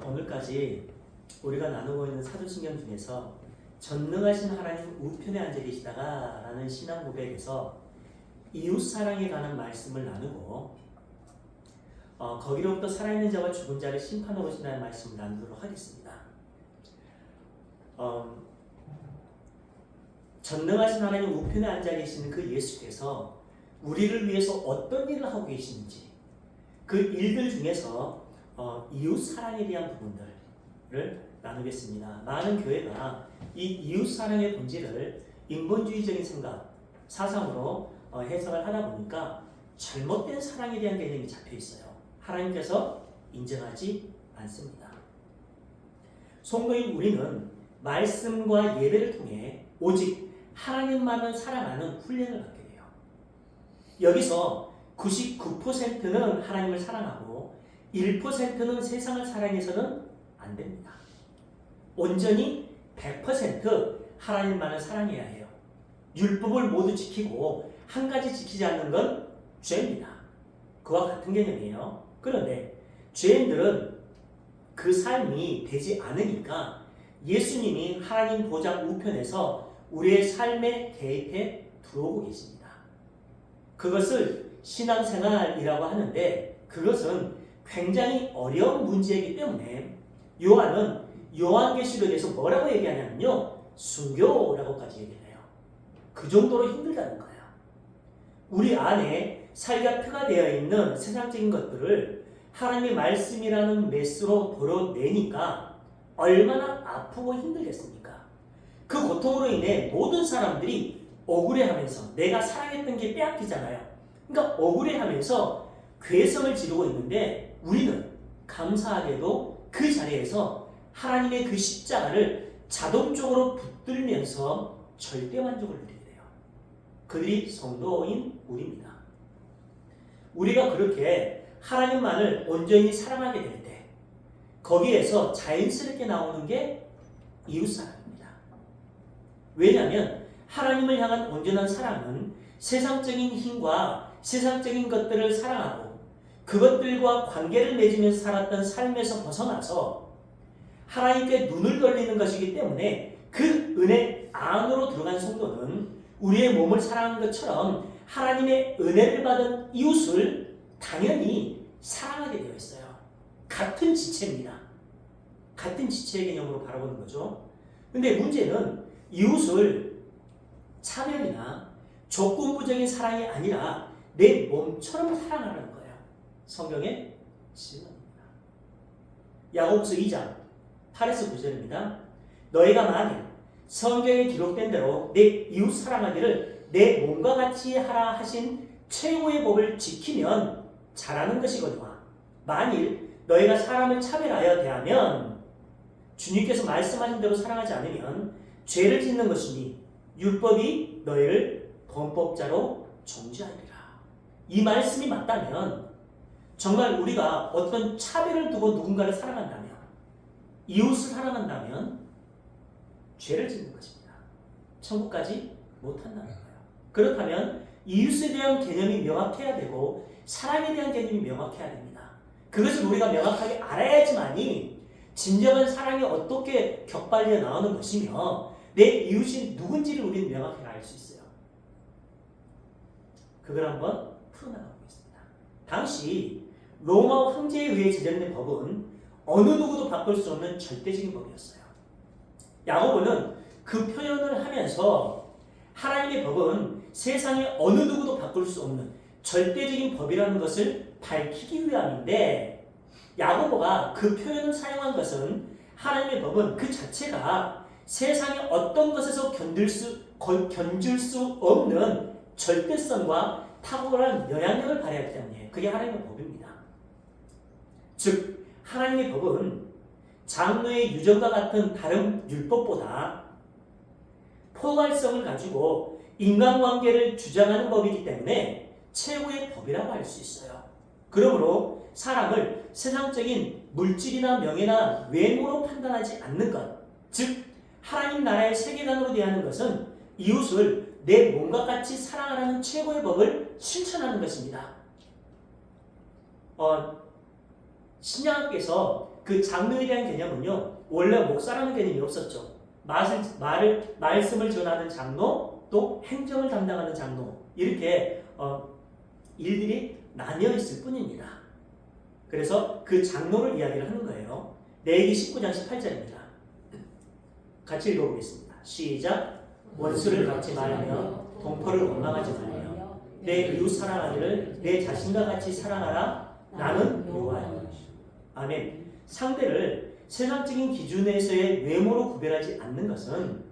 오늘까지 우리가 나누고 있는 사도신경 중에서 전능하신 하나님 우편에 앉아 계시다가 라는 신앙 고백에서 이웃사랑에 관한 말씀을 나누고 거기로부터 살아있는 자와 죽은 자를 심판하러 오신다는 말씀을 나누도록 하겠습니다. 전능하신 하나님 우편에 앉아 계시는 그 예수께서 우리를 위해서 어떤 일을 하고 계시는지 그 일들 중에서 이웃사랑에 대한 부분들을 나누겠습니다. 많은 교회가 이 이웃사랑의 본질을 인본주의적인 사상으로 해석을 하다 보니까 잘못된 사랑에 대한 개념이 잡혀 있어요. 하나님께서 인정하지 않습니다. 성도인 우리는 말씀과 예배를 통해 오직 하나님만을 사랑하는 훈련을 받게 돼요. 여기서 99%는 하나님을 사랑하고 1%는 세상을 사랑해서는 안 됩니다. 온전히 100% 하나님만을 사랑해야 해요. 율법을 모두 지키고 한 가지 지키지 않는 건 죄입니다. 그와 같은 개념이에요. 그런데 죄인들은 그 삶이 되지 않으니까 예수님이 하나님 보좌 우편에서 우리의 삶에 개입해 들어오고 계십니다. 그것을 신앙생활이라고 하는데 그것은 굉장히 어려운 문제이기 때문에 요한은 요한계시록에서 뭐라고 얘기하냐면요, 순교라고까지 얘기를 해요. 그 정도로 힘들다는 거예요. 우리 안에 살기가 표가 되어 있는 세상적인 것들을 하나님의 말씀이라는 메스로 도려내니까 얼마나 아프고 힘들겠습니까? 그 고통으로 인해 모든 사람들이 억울해하면서 내가 사랑했던 게 빼앗기잖아요. 그러니까 억울해하면서 괴성을 지르고 있는데 우리는 감사하게도 그 자리에서 하나님의 그 십자가를 자동적으로 붙들면서 절대 만족을 누리게 돼요. 그들이 성도인 우리입니다. 우리가 그렇게 하나님만을 온전히 사랑하게 될 때 거기에서 자연스럽게 나오는 게 이웃사랑입니다. 왜냐하면 하나님을 향한 온전한 사랑은 세상적인 힘과 세상적인 것들을 사랑하고 그것들과 관계를 맺으면서 살았던 삶에서 벗어나서 하나님께 눈을 돌리는 것이기 때문에 그 은혜 안으로 들어간 성도는 우리의 몸을 사랑하는 것처럼 하나님의 은혜를 받은 이웃을 당연히 사랑하게 되어 있어요. 같은 지체입니다. 같은 지체의 개념으로 바라보는 거죠. 근데 문제는 이웃을 차별이나 조건부적인 사랑이 아니라 내 몸처럼 사랑하는 거예요. 성경의 진리입니다. 야고보서 2장 8에서 9절입니다. 너희가 만일 성경에 기록된 대로 내 이웃 사랑하기를 내 몸과 같이 하라 하신 최고의 법을 지키면 잘하는 것이거니와 만일 너희가 사람을 차별하여 대하면 주님께서 말씀하신 대로 사랑하지 않으면 죄를 짓는 것이니 율법이 너희를 범법자로 정죄하리라. 이 말씀이 맞다면 정말 우리가 어떤 차별을 두고 누군가를 사랑한다면 이웃을 사랑한다면 죄를 짓는 것입니다. 천국까지 못한다는 거예요. 그렇다면 이웃에 대한 개념이 명확해야 되고 사랑에 대한 개념이 명확해야 됩니다. 그것을 우리가 명확하게 알아야지만이 진정한 사랑이 어떻게 격발되어 나오는 것이며 내 이웃이 누군지를 우리는 명확하게 알 수 있어요. 그걸 한번 풀어나가보겠습니다. 당시 로마 황제에 의해 제정된 법은 어느 누구도 바꿀 수 없는 절대적인 법이었어요. 야고보는 그 표현을 하면서 하나님의 법은 세상에 어느 누구도 바꿀 수 없는 절대적인 법이라는 것을 밝히기 위함인데 야고보가 그 표현을 사용한 것은 하나님의 법은 그 자체가 세상의 어떤 것에서 견줄 수 없는 절대성과 탁월한 영향력을 발휘하기 때문에 그게 하나님의 법입니다. 즉 하나님의 법은 장로의 유전과 같은 다른 율법보다 포괄성을 가지고 인간관계를 주장하는 법이기 때문에 최고의 법이라고 할 수 있어요. 그러므로 사람을 세상적인 물질이나 명예나 외모로 판단하지 않는 것, 즉 하나님 나라의 세계관으로 대하는 것은 이웃을 내 몸과 같이 사랑하라는 최고의 법을 실천하는 것입니다. 신약께서 그 장로에 대한 개념은요, 원래 목사라는 개념이 없었죠. 말씀을 전하는 장로, 또 행정을 담당하는 장로, 이렇게 일들이 나뉘어 있을 뿐입니다. 그래서 그 장로를 이야기를 하는 거예요. 레위기 19장 18절입니다. 같이 읽어보겠습니다. 시작. 원수를 갚지 말며 동포를 원망하지 말며 내 이웃 사랑하기를 내 자신과 같이 사랑하라. 나는 여호와이다. 아멘. 상대를 세상적인 기준에서의 외모로 구별하지 않는 것은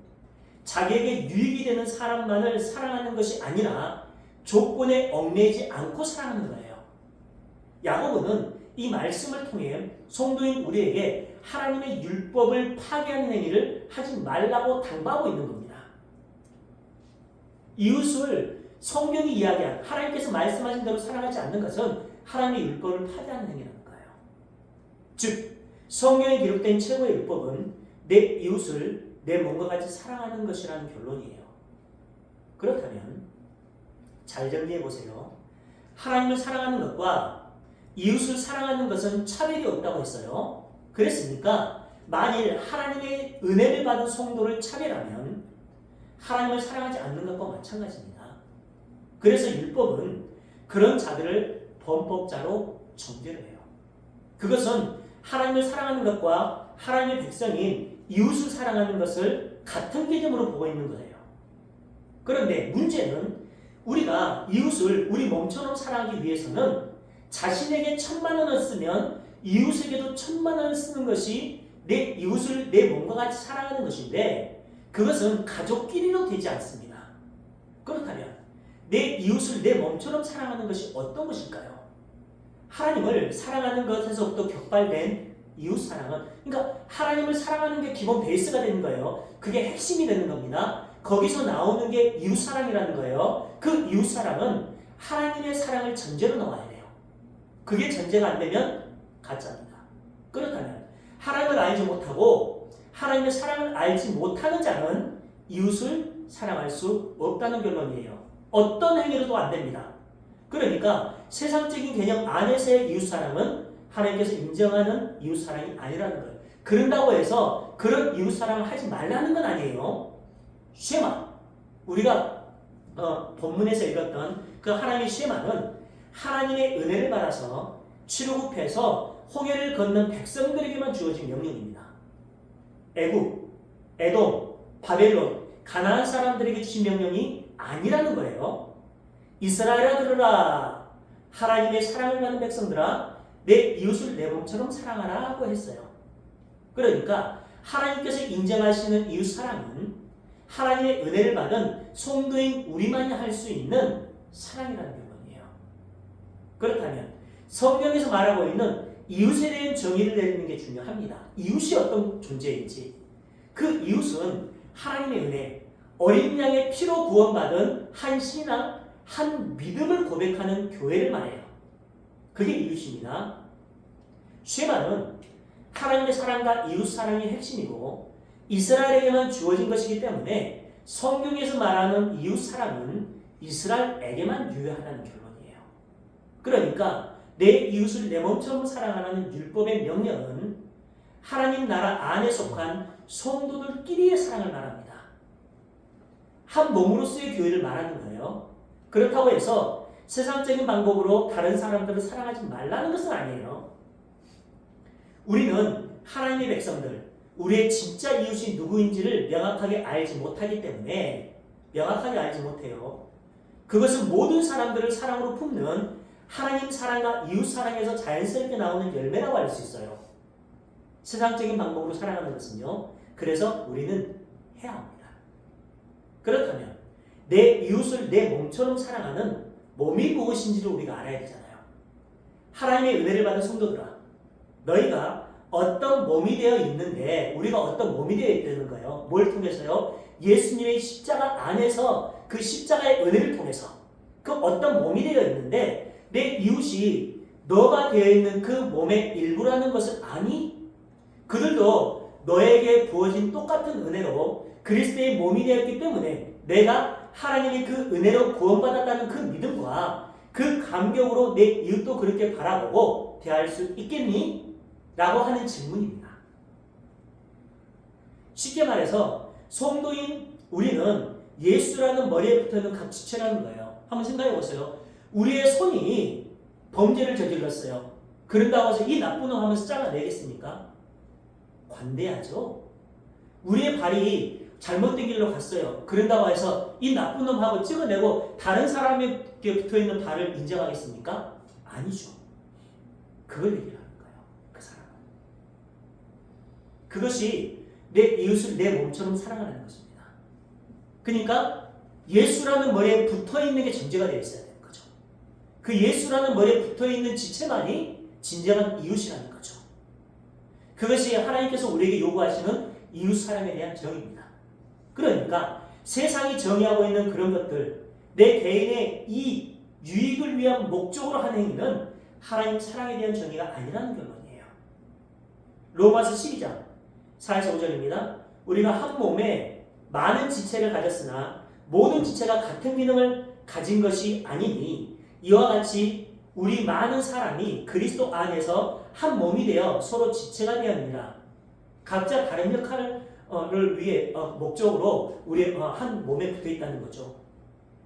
자기에게 유익이 되는 사람만을 사랑하는 것이 아니라 조건에 얽매이지 않고 사랑하는 거예요. 야고보는 이 말씀을 통해 성도인 우리에게 하나님의 율법을 파괴하는 행위를 하지 말라고 당부하고 있는 겁니다. 이웃을 성경이 이야기한 하나님께서 말씀하신 대로 사랑하지 않는 것은 하나님의 율법을 파괴하는 행위라는 거예요. 즉 성경에 기록된 최고의 율법은 내 이웃을 내 몸과 같이 사랑하는 것이라는 결론이에요. 그렇다면 잘 정리해 보세요. 하나님을 사랑하는 것과 이웃을 사랑하는 것은 차별이 없다고 했어요. 그랬으니까 만일 하나님의 은혜를 받은 성도를 차별하면 하나님을 사랑하지 않는 것과 마찬가지입니다. 그래서 율법은 그런 자들을 범법자로 정죄를 해요. 그것은 하나님을 사랑하는 것과 하나님의 백성인 이웃을 사랑하는 것을 같은 개념으로 보고 있는 거예요. 그런데 문제는 우리가 이웃을 우리 몸처럼 사랑하기 위해서는 자신에게 1,000,000원을 쓰면 이웃에게도 1,000,000원을 쓰는 것이 내 이웃을 내 몸과 같이 사랑하는 것인데 그것은 가족끼리도 되지 않습니다. 그렇다면 내 이웃을 내 몸처럼 사랑하는 것이 어떤 것일까요? 하나님을 사랑하는 것에서부터 격발된 이웃 사랑은, 그러니까 하나님을 사랑하는 게 기본 베이스가 되는 거예요. 그게 핵심이 되는 겁니다. 거기서 나오는 게 이웃 사랑이라는 거예요. 그 이웃 사랑은 하나님의 사랑을 전제로 나와야 돼요. 그게 전제가 안 되면 가짜입니다. 그렇다면 하나님을 알지 못하고 하나님의 사랑을 알지 못하는 자는 이웃을 사랑할 수 없다는 결론이에요. 어떤 행위로도 안 됩니다. 그러니까 세상적인 개념 안에서의 이웃사랑은 하나님께서 인정하는 이웃사랑이 아니라는 거예요. 그런다고 해서 그런 이웃사랑을 하지 말라는 건 아니에요. 쉐마, 우리가 본문에서 읽었던 그 하나님의 쉐마는 하나님의 은혜를 받아서 출애굽해서 홍해를 건넌 백성들에게만 주어진 명령입니다. 애굽, 에돔, 바벨론, 가나안 사람들에게 주신 명령이 아니라는 거예요. 이스라엘아 들으라. 하나님의 사랑을 받는 백성들아 내 이웃을 내 몸처럼 사랑하라고 했어요. 그러니까 하나님께서 인정하시는 이웃 사랑은 하나님의 은혜를 받은 성도인 우리만이 할 수 있는 사랑이라는 결론이에요. 그렇다면 성경에서 말하고 있는 이웃에 대한 정의를 내리는 게 중요합니다. 이웃이 어떤 존재인지, 그 이웃은 하나님의 은혜, 어린 양의 피로 구원받은 한 신앙, 한 믿음을 고백하는 교회를 말해요. 그게 이웃입니다. 쉐마는 하나님의 사랑과 이웃 사랑이 핵심이고 이스라엘에게만 주어진 것이기 때문에 성경에서 말하는 이웃 사랑은 이스라엘에게만 유효하다는 결론이에요. 그러니까 내 이웃을 내 몸처럼 사랑하라는 율법의 명령은 하나님 나라 안에 속한 성도들끼리의 사랑을 말합니다. 한 몸으로서의 교회를 말하는 거예요. 그렇다고 해서 세상적인 방법으로 다른 사람들을 사랑하지 말라는 것은 아니에요. 우리는 하나님의 백성들, 우리의 진짜 이웃이 누구인지를 명확하게 알지 못하기 때문에 명확하게 알지 못해요. 그것은 모든 사람들을 사랑으로 품는 하나님 사랑과 이웃 사랑에서 자연스럽게 나오는 열매라고 할 수 있어요. 세상적인 방법으로 사랑하는 것은요. 그래서 우리는 해야 합니다. 그렇다면 내 이웃을 내 몸처럼 사랑하는 몸이 무엇인지를 우리가 알아야 되잖아요. 하나님의 은혜를 받은 성도들아, 너희가 어떤 몸이 되어 있는데 우리가 어떤 몸이 되어 있다는 거예요. 뭘 통해서요? 예수님의 십자가 안에서 그 십자가의 은혜를 통해서 그 어떤 몸이 되어 있는데 내 이웃이 너가 되어 있는 그 몸의 일부라는 것을 아니? 그들도 너에게 부어진 똑같은 은혜로 그리스도의 몸이 되었기 때문에 내가 하나님의 그 은혜로 구원받았다는 그 믿음과 그 감격으로 내 이웃도 그렇게 바라보고 대할 수 있겠니? 라고 하는 질문입니다. 쉽게 말해서 성도인 우리는 예수라는 머리에 붙어있는 각 지체라는 거예요. 한번 생각해 보세요. 우리의 손이 범죄를 저질렀어요. 그런다고 해서 이 나쁜 놈 하면서 잘라내겠습니까? 관대하죠. 우리의 발이 잘못된 길로 갔어요. 그런다고 해서 이 나쁜 놈하고 찍어내고 다른 사람에게 붙어있는 발을 인정하겠습니까? 아니죠. 그걸 얘기하는 거예요. 그 사람은. 그것이 내 이웃을 내 몸처럼 사랑하는 것입니다. 그러니까 예수라는 머리에 붙어있는 게 전제가 되어 있어야 되는 거죠. 그 예수라는 머리에 붙어있는 지체만이 진정한 이웃이라는 거죠. 그것이 하나님께서 우리에게 요구하시는 이웃 사랑에 대한 정의입니다. 그러니까 세상이 정의하고 있는 그런 것들, 내 개인의 이 유익을 위한 목적으로 하는 행위는 하나님 사랑에 대한 정의가 아니라는 결론이에요. 로마서 12장 4에서 5절입니다. 우리가 한 몸에 많은 지체를 가졌으나 모든 지체가 같은 기능을 가진 것이 아니니 이와 같이 우리 많은 사람이 그리스도 안에서 한 몸이 되어 서로 지체가 되었느니라. 각자 다른 역할을 위해 목적으로 우리 한 몸에 붙어 있다는 거죠.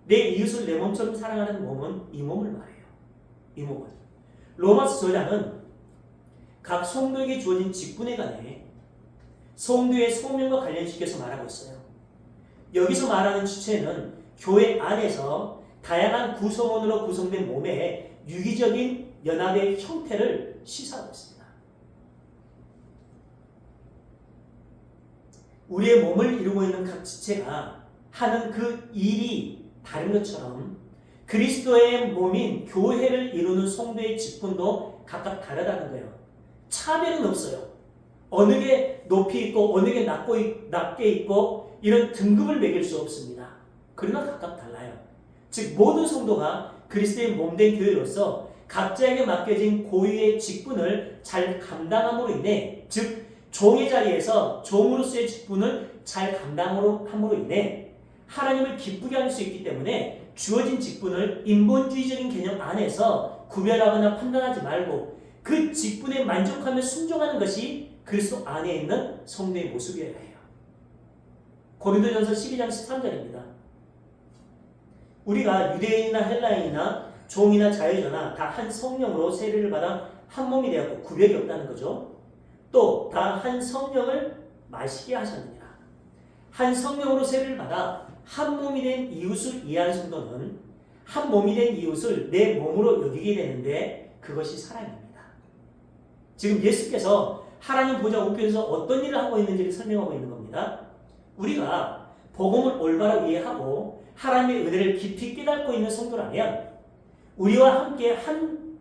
내 이웃을 내 몸처럼 사랑하는 몸은 이 몸을 말해요. 이 몸은. 로마서 저자는 각 성도에게 주어진 직분에 관해 성도의 소명과 관련시켜서 말하고 있어요. 여기서 말하는 지체는 교회 안에서 다양한 구성원으로 구성된 몸의 유기적인 연합의 형태를 시사하고 있습니다. 우리의 몸을 이루고 있는 각 지체가 하는 그 일이 다른 것처럼 그리스도의 몸인 교회를 이루는 성도의 직분도 각각 다르다는 거예요. 차별은 없어요. 어느 게 높이 있고 어느 게 낮게 있고 이런 등급을 매길 수 없습니다. 그러나 각각 달라요. 즉 모든 성도가 그리스도의 몸된 교회로서 각자에게 맡겨진 고유의 직분을 잘 감당함으로 인해, 즉 종의 자리에서 종으로서의 직분을 잘 감당함으로 인해 하나님을 기쁘게 할 수 있기 때문에 주어진 직분을 인본주의적인 개념 안에서 구별하거나 판단하지 말고 그 직분에 만족하며 순종하는 것이 그리스도 안에 있는 성도의 모습이어야 해요. 고린도전서 12장 13절입니다. 우리가 유대인이나 헬라인이나 종이나 자유자나 다 한 성령으로 세례를 받아 한 몸이 되었고 구별이 없다는 거죠. 또 다 한 성령을 마시게 하셨느니라. 한 성령으로 세례를 받아 한 몸이 된 이웃을 이해한 성도는 한 몸이 된 이웃을 내 몸으로 여기게 되는데 그것이 사랑입니다. 지금 예수께서 하나님 보좌 우편에서 어떤 일을 하고 있는지를 설명하고 있는 겁니다. 우리가 복음을 올바로 이해하고 하나님의 은혜를 깊이 깨닫고 있는 성도라면 우리와 함께 한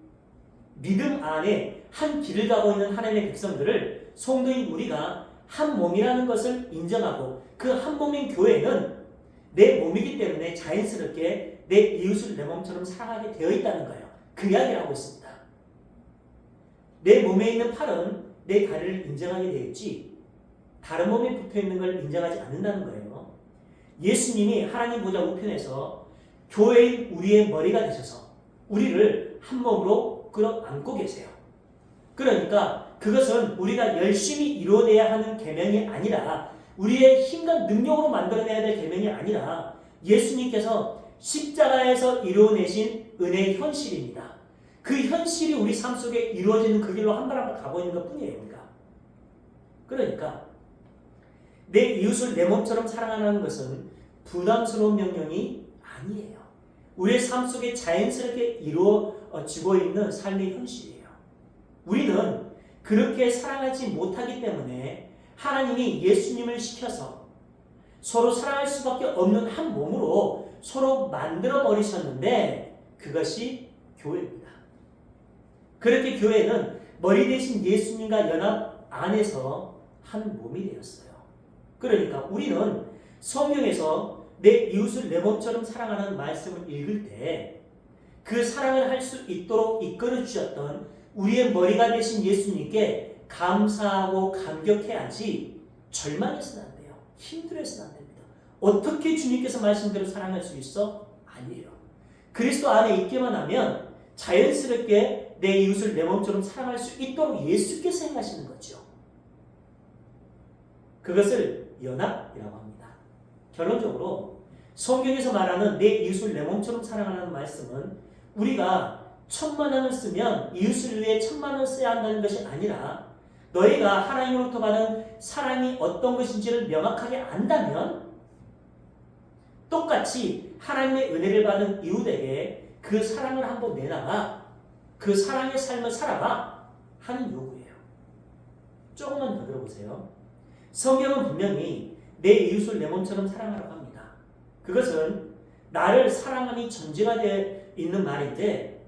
믿음 안에 한 길을 가고 있는 하나님의 백성들을 성도인 우리가 한 몸이라는 것을 인정하고 그 한 몸인 교회는 내 몸이기 때문에 자연스럽게 내 이웃을 내 몸처럼 사랑하게 되어 있다는 거예요. 그 이야기를 하고 있습니다. 내 몸에 있는 팔은 내 다리를 인정하게 되어 있지 다른 몸에 붙어있는 걸 인정하지 않는다는 거예요. 예수님이 하나님 보좌 우편에서 교회인 우리의 머리가 되셔서 우리를 한 몸으로 끌어안고 계세요. 그러니까 그것은 우리가 열심히 이루어내야 하는 계명이 아니라 우리의 힘과 능력으로 만들어내야 될 계명이 아니라 예수님께서 십자가에서 이루어내신 은혜의 현실입니다. 그 현실이 우리 삶 속에 이루어지는 그 길로 한 발 한 발 가고 있는 것 뿐이에요. 그러니까 내 이웃을 내 몸처럼 사랑하는 것은 부담스러운 명령이 아니에요. 우리의 삶 속에 자연스럽게 이루어지고 있는 삶의 현실이에요. 우리는 그렇게 사랑하지 못하기 때문에 하나님이 예수님을 시켜서 서로 사랑할 수밖에 없는 한 몸으로 서로 만들어 버리셨는데 그것이 교회입니다. 그렇게 교회는 머리 대신 예수님과 연합 안에서 한 몸이 되었어요. 그러니까 우리는 성경에서 내 이웃을 내 몸처럼 사랑하는 말씀을 읽을 때 그 사랑을 할 수 있도록 이끌어 주셨던 우리의 머리가 되신 예수님께 감사하고 감격해야지 절망해서는 안 돼요. 힘들어서는 안 됩니다. 어떻게 주님께서 말씀대로 사랑할 수 있어? 아니에요. 그리스도 안에 있기만 하면 자연스럽게 내 이웃을 내 몸처럼 사랑할 수 있도록 예수께서 행하시는 거죠. 그것을 연합이라고 합니다. 결론적으로 성경에서 말하는 내 이웃을 내 몸처럼 사랑하라는 말씀은 우리가 1,000,000원을 쓰면 이웃을 위해 1,000,000원 써야 한다는 것이 아니라 너희가 하나님으로부터 받은 사랑이 어떤 것인지를 명확하게 안다면 똑같이 하나님의 은혜를 받은 이웃에게 그 사랑을 한번 내놔라. 그 사랑의 삶을 살아봐 하는 요구예요. 조금만 더 들어보세요. 성경은 분명히 내 이웃을 내 몸처럼 사랑하라고 합니다. 그것은 나를 사랑함이 전제가 되어 있는 말인데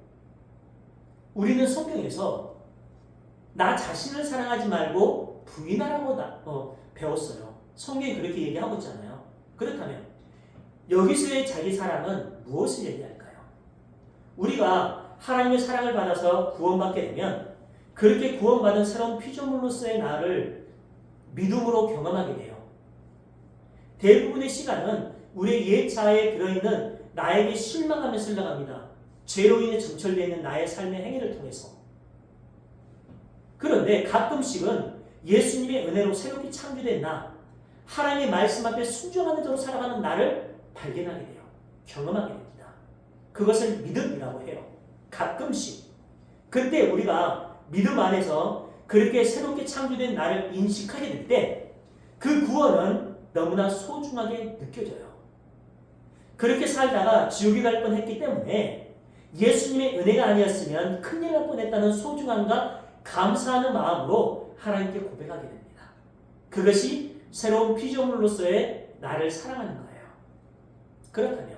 우리는 성경에서 나 자신을 사랑하지 말고 부인하라고 배웠어요. 성경이 그렇게 얘기하고 있잖아요. 그렇다면 여기서의 자기 사랑은 무엇을 얘기할까요? 우리가 하나님의 사랑을 받아서 구원받게 되면 그렇게 구원받은 새로운 피조물로서의 나를 믿음으로 경험하게 돼요. 대부분의 시간은 우리의 옛 자아에 들어있는 나에게 실망하면서 흘러갑니다. 죄로 인해 점철되어 있는 나의 삶의 행위를 통해서. 그런데 가끔씩은 예수님의 은혜로 새롭게 창조된 나, 하나님의 말씀 앞에 순종하는 대로 살아가는 나를 발견하게 돼요. 경험하게 됩니다. 그것을 믿음이라고 해요. 가끔씩. 그때 우리가 믿음 안에서 그렇게 새롭게 창조된 나를 인식하게 될 때 그 구원은 너무나 소중하게 느껴져요. 그렇게 살다가 지옥에 갈 뻔했기 때문에 예수님의 은혜가 아니었으면 큰일 날 뻔했다는 소중함과 감사하는 마음으로 하나님께 고백하게 됩니다. 그것이 새로운 피조물로서의 나를 사랑하는 거예요. 그렇다면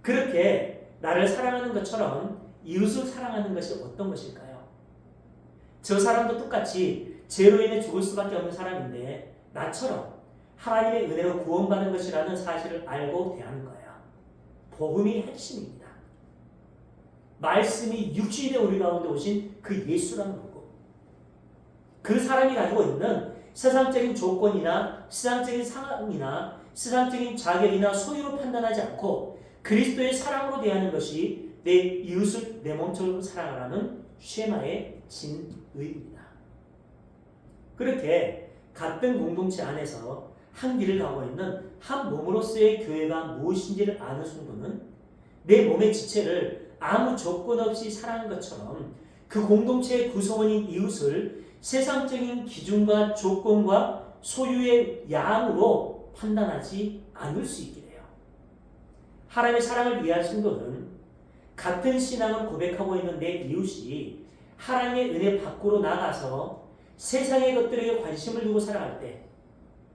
그렇게 나를 사랑하는 것처럼 이웃을 사랑하는 것이 어떤 것일까요? 저 사람도 똑같이 죄로 인해 죽을 수밖에 없는 사람인데 나처럼 하나님의 은혜로 구원받는 것이라는 사실을 알고 대하는 거예요. 복음이 핵심입니다. 말씀이 육신이 되어 우리 가운데 오신 그 예수라는 거고 그 사람이 가지고 있는 세상적인 조건이나 세상적인 상황이나 세상적인 자격이나 소유로 판단하지 않고 그리스도의 사랑으로 대하는 것이 내 이웃을 내 몸처럼 사랑하라는 쉐마의 진의입니다. 그렇게 같은 공동체 안에서 한 길을 가고 있는 한 몸으로서의 교회가 무엇인지를 아는 성도는 내 몸의 지체를 아무 조건 없이 사랑한 것처럼 그 공동체의 구성원인 이웃을 세상적인 기준과 조건과 소유의 양으로 판단하지 않을 수 있게 돼요. 하나님의 사랑을 위한 성도는 같은 신앙을 고백하고 있는 내 이웃이 하나님의 은혜 밖으로 나가서 세상의 것들에게 관심을 두고 살아갈 때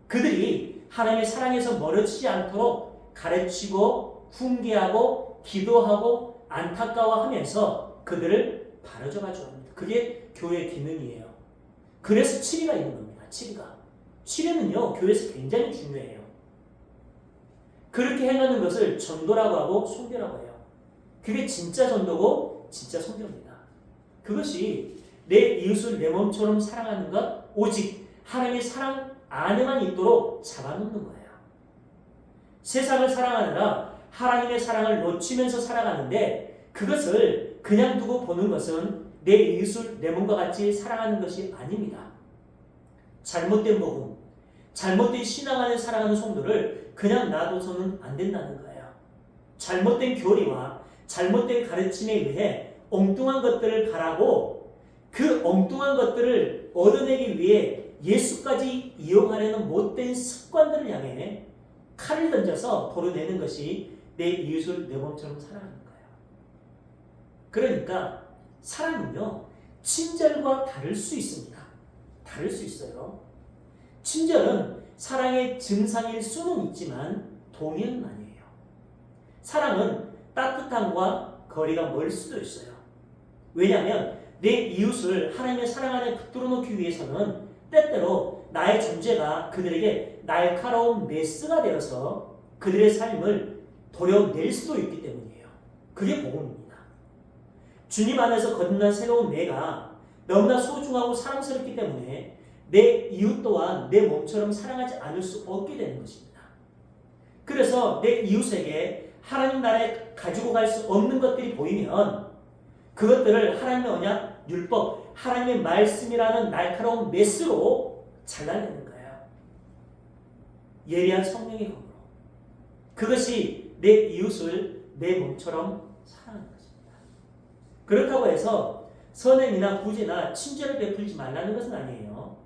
그들이 하나님의 사랑에서 멀어지지 않도록 가르치고 훈계하고 기도하고 안타까워하면서 그들을 바로잡아 줘야 합니다. 그게 교회의 기능이에요. 그래서 치리가 있는 겁니다. 치리는요 교회에서 굉장히 중요해요. 그렇게 행하는 것을 전도라고 하고 선교라고 해요. 그게 진짜 전도고 진짜 선교입니다. 그것이 내 이웃을 내 몸처럼 사랑하는 것 오직 하나님의 사랑 안에만 있도록 잡아놓는 거예요. 세상을 사랑하느라 하나님의 사랑을 놓치면서 살아가는데 그것을 그냥 두고 보는 것은 내 이웃을 내 몸과 같이 사랑하는 것이 아닙니다. 잘못된 복음, 잘못된 신앙 안에 살아가는 성도를 그냥 놔둬서는 안 된다는 거예요. 잘못된 교리와 잘못된 가르침에 의해 엉뚱한 것들을 바라고 그 엉뚱한 것들을 얻어내기 위해 예수까지 이용하려는 못된 습관들을 향해 칼을 던져서 도려내는 것이 내 이웃을 내 몸처럼 사랑하는 거예요. 그러니까 사랑은요 친절과 다를 수 있습니다. 다를 수 있어요. 친절은 사랑의 증상일 수는 있지만 동의는 아니에요. 사랑은 따뜻함과 거리가 멀 수도 있어요. 왜냐하면 내 이웃을 하나님의 사랑 안에 붙들어 놓기 위해서는 때때로 나의 존재가 그들에게 날카로운 메스가 되어서 그들의 삶을 도려낼 수도 있기 때문이에요. 그게 복음입니다. 주님 안에서 거듭난 새로운 내가 너무나 소중하고 사랑스럽기 때문에 내 이웃 또한 내 몸처럼 사랑하지 않을 수 없게 되는 것입니다. 그래서 내 이웃에게 하나님 나라에 가지고 갈 수 없는 것들이 보이면 그것들을 하나님의 언약, 율법, 하나님의 말씀이라는 날카로운 메스로 잘라내는 거예요. 예리한 성령의 검으로. 그것이 내 이웃을 내 몸처럼 사랑하는 것입니다. 그렇다고 해서 선행이나 구제나 친절을 베풀지 말라는 것은 아니에요.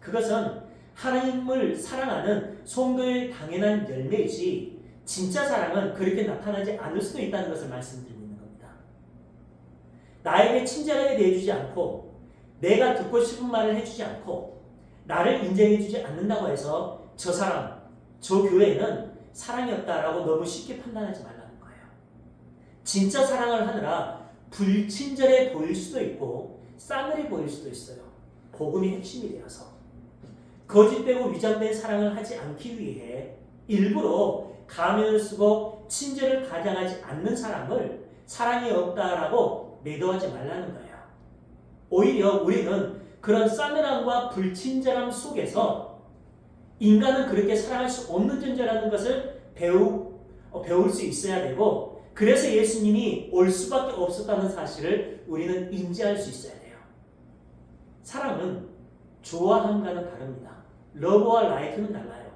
그것은 하나님을 사랑하는 성도의 당연한 열매이지 진짜 사랑은 그렇게 나타나지 않을 수도 있다는 것을 말씀드리고 있는 겁니다. 나에게 친절하게 대해주지 않고 내가 듣고 싶은 말을 해주지 않고 나를 인정해주지 않는다고 해서 저 사람, 저 교회는 사랑이 없다라고 너무 쉽게 판단하지 말라는 거예요. 진짜 사랑을 하느라 불친절해 보일 수도 있고 싸늘해 보일 수도 있어요. 복음이 핵심이 되어서. 거짓되고 위장된 사랑을 하지 않기 위해 일부러 가면을 쓰고 친절을 가장하지 않는 사람을 사랑이 없다라고 매도하지 말라는 거예요. 오히려 우리는 그런 싸늘함과 불친절함 속에서 인간은 그렇게 사랑할 수 없는 존재라는 것을 배울 수 있어야 되고, 그래서 예수님이 올 수밖에 없었다는 사실을 우리는 인지할 수 있어야 돼요. 사랑은 좋아함과는 다릅니다. 러브와 라이크는 달라요.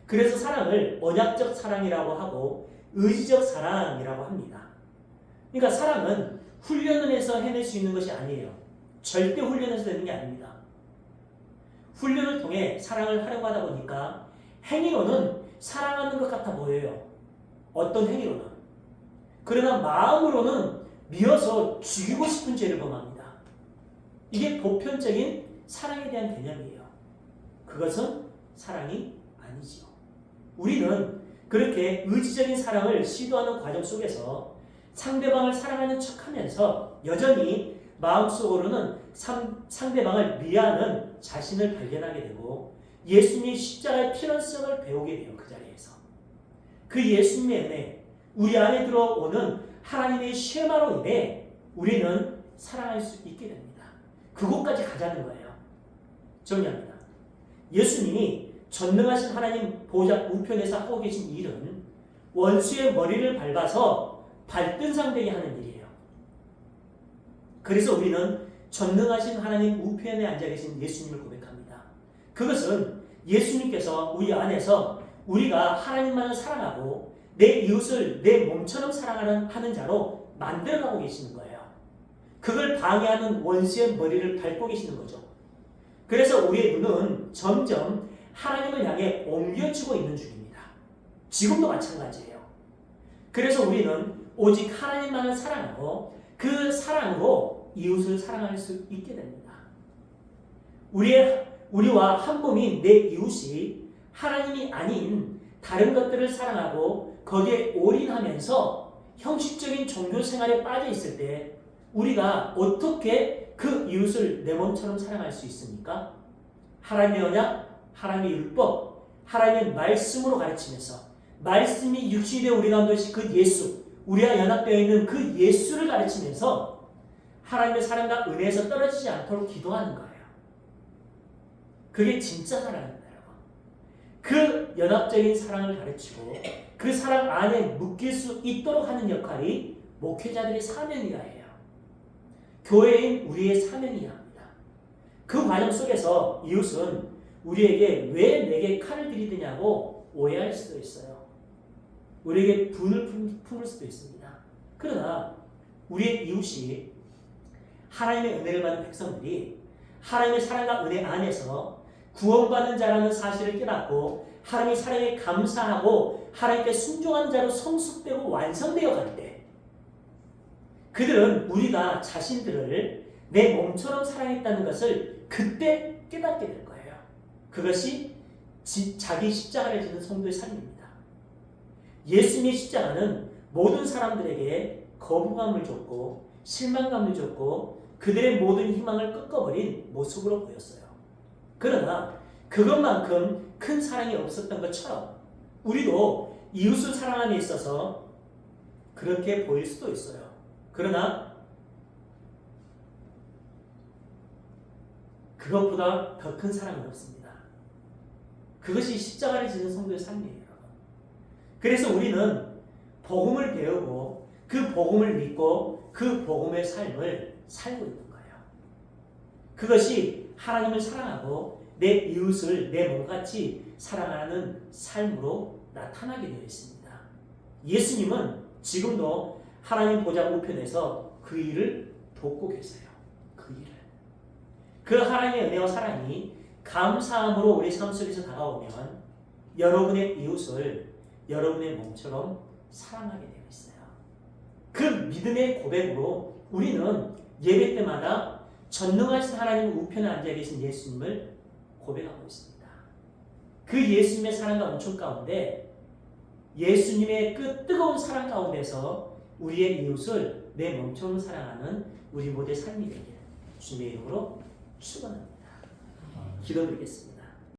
그래서 사랑을 언약적 사랑이라고 하고 의지적 사랑이라고 합니다. 그러니까 사랑은 훈련을 해서 해낼 수 있는 것이 아니에요. 절대 훈련해서 되는 게 아닙니다. 훈련을 통해 사랑을 하려고 하다 보니까 행위로는 사랑하는 것 같아 보여요. 어떤 행위로는. 그러나 마음으로는 미워서 죽이고 싶은 죄를 범합니다. 이게 보편적인 사랑에 대한 개념이에요. 그것은 사랑이 아니지요. 우리는 그렇게 의지적인 사랑을 시도하는 과정 속에서 상대방을 사랑하는 척하면서 여전히 마음속으로는 상대방을 미워하는 자신을 발견하게 되고 예수님의 십자가의 필연성을 배우게 돼요. 그 자리에서. 그 예수님의 은혜, 우리 안에 들어오는 하나님의 쉐마로 인해 우리는 사랑할 수 있게 됩니다. 그곳까지 가자는 거예요. 정리합니다. 예수님이 전능하신 하나님 보좌 우편에서 하고 계신 일은 원수의 머리를 밟아서 발등상 되게 하는 일이에요. 그래서 우리는 전능하신 하나님 우편에 앉아 계신 예수님을 고백합니다. 그것은 예수님께서 우리 안에서 우리가 하나님만을 사랑하고 내 이웃을 내 몸처럼 사랑하는 자로 만들어가고 계시는 거예요. 그걸 방해하는 원수의 머리를 밟고 계시는 거죠. 그래서 우리의 눈은 점점 하나님을 향해 옮겨지고 있는 중입니다. 지금도 마찬가지예요. 그래서 우리는 오직 하나님만을 사랑하고 그 사랑으로 이웃을 사랑할 수 있게 됩니다. 우리와 한 몸인 내 이웃이 하나님이 아닌 다른 것들을 사랑하고 거기에 올인하면서 형식적인 종교 생활에 빠져 있을 때 우리가 어떻게 그 이웃을 내 몸처럼 사랑할 수 있습니까? 하나님의 언약, 하나님의 율법, 하나님의 말씀으로 가르치면서 말씀이 육신이 되어 우리 가운데 오신 그 예수, 우리와 연합되어 있는 그 예수를 가르치면서 하나님의 사랑과 은혜에서 떨어지지 않도록 기도하는 거예요. 그게 진짜 사랑입니다. 그 연합적인 사랑을 가르치고 그 사랑 안에 묶일 수 있도록 하는 역할이 목회자들의 사명이라 해요. 교회인 우리의 사명이야 합니다. 그 과정 속에서 이웃은 우리에게 왜 내게 칼을 들이드냐고 오해할 수도 있어요. 우리에게 분을 품을 수도 있습니다. 그러나 우리의 이웃이 하나님의 은혜를 받은 백성들이 하나님의 사랑과 은혜 안에서 구원받은 자라는 사실을 깨닫고 하나님의 사랑에 감사하고 하나님께 순종하는 자로 성숙되고 완성되어 갈 때 그들은 우리가 자신들을 내 몸처럼 사랑했다는 것을 그때 깨닫게 될 거예요. 그것이 자기 십자가를 지는 성도의 삶입니다. 예수님의 십자가는 모든 사람들에게 거부감을 줬고 실망감을 줬고 그들의 모든 희망을 꺾어버린 모습으로 보였어요. 그러나 그것만큼 큰 사랑이 없었던 것처럼 우리도 이웃을 사랑함에 있어서 그렇게 보일 수도 있어요. 그러나 그것보다 더 큰 사랑은 없습니다. 그것이 십자가를 지는 성도의 삶이에요. 그래서 우리는 복음을 배우고 그 복음을 믿고 그 복음의 삶을 살고 있는 거예요. 그것이 하나님을 사랑하고 내 이웃을 내 몸같이 사랑하는 삶으로 나타나게 되어 있습니다. 예수님은 지금도 하나님 보좌 우편에서 그 일을 돕고 계세요. 그 일을. 그 하나님의 은혜와 사랑이 감사함으로 우리 삶 속에서 다가오면 여러분의 이웃을 여러분의 몸처럼 사랑하게 되어 있어요. 그 믿음의 고백으로 우리는 예배 때마다 전능하신 하나님 우편에 앉아 계신 예수님을 고백하고 있습니다. 그 예수님의 사랑과 은총 가운데 예수님의 그 뜨거운 사랑 가운데서 우리의 이웃을 내 몸처럼 사랑하는 우리 모두의 삶이 되길 주님의 이름으로 축원합니다. 기도드리겠습니다.